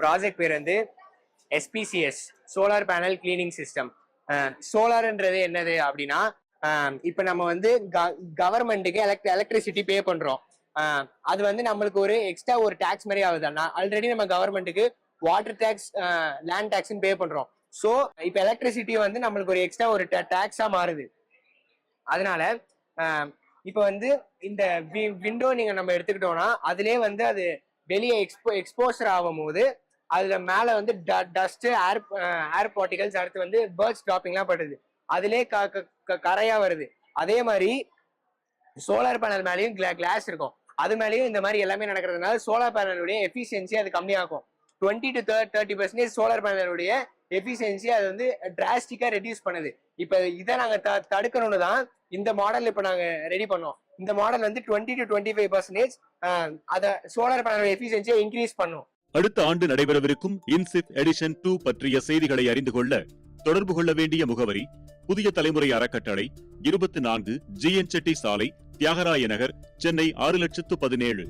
Project பேர் வந்து SPCS solar panel cleaning system. சோலார்ன்றது என்னது அப்படின்னா, இப்போ நம்ம வந்து கவர்மெண்ட்டுக்கு எலக்ட்ரிசிட்டி பே பண்றோம். அது வந்து நம்மளுக்கு ஒரு எக்ஸ்ட்ரா ஒரு டேக்ஸ் மாதிரி ஆகுது. ஆல்ரெடி நம்ம கவர்மெண்ட்டுக்கு வாட்டர் டேக்ஸ், லேண்ட் டேக்ஸ்ன்னு பே பண்றோம். ஸோ இப்போ எலக்ட்ரிசிட்டி வந்து நம்மளுக்கு ஒரு எக்ஸ்ட்ரா ஒரு டேக்ஸா மாறுது. அதனால இப்போ வந்து இந்த விண்டோ நீங்க நம்ம எடுத்துக்கிட்டோம்னா அதுலயே வந்து அது வெளியே எக்ஸ்போசர் ஆகும் போது அதுல மேல வந்து டஸ்ட், ஏர் பார்ட்டிகல்ஸ், அடுத்து வந்து பேர்ட்ஸ் டிராப்பிங்லாம் படுது. அதுலயே கரையா வருது. அதே மாதிரி சோலார் பேனல் மேலேயும் கிளாஸ் இருக்கும். அது மேலேயும் இந்த மாதிரி எல்லாமே நடக்கிறதுனால சோலார் பேனலுடைய எஃபிஷியன்சி அது கம்மியாகும். 20 to 30% சோலார் பேனலுடைய எஃபிஷியன்சி அது வந்து டிராஸ்டிக்கா ரெடியூஸ் பண்ணுது. இப்ப இதை நாங்க தடுக்கணும்னு தான் இந்த மாடல் இப்ப நாங்க ரெடி பண்ணோம். இந்த மாடல் வந்து 20 to 25% அத சோலார் பேனல் எஃபிஷியன்சியை இன்க்ரீஸ் பண்ணும். அடுத்த ஆண்டு நடைபெறவிருக்கும் இன்சிப் எடிஷன் 2 பற்றிய செய்திகளை அறிந்து கொள்ள தொடர்பு கொள்ள வேண்டிய முகவரி: புதிய தலைமுறை அறக்கட்டளை, 24 GN செட்டி சாலை, தியாகராய நகர், சென்னை 6017.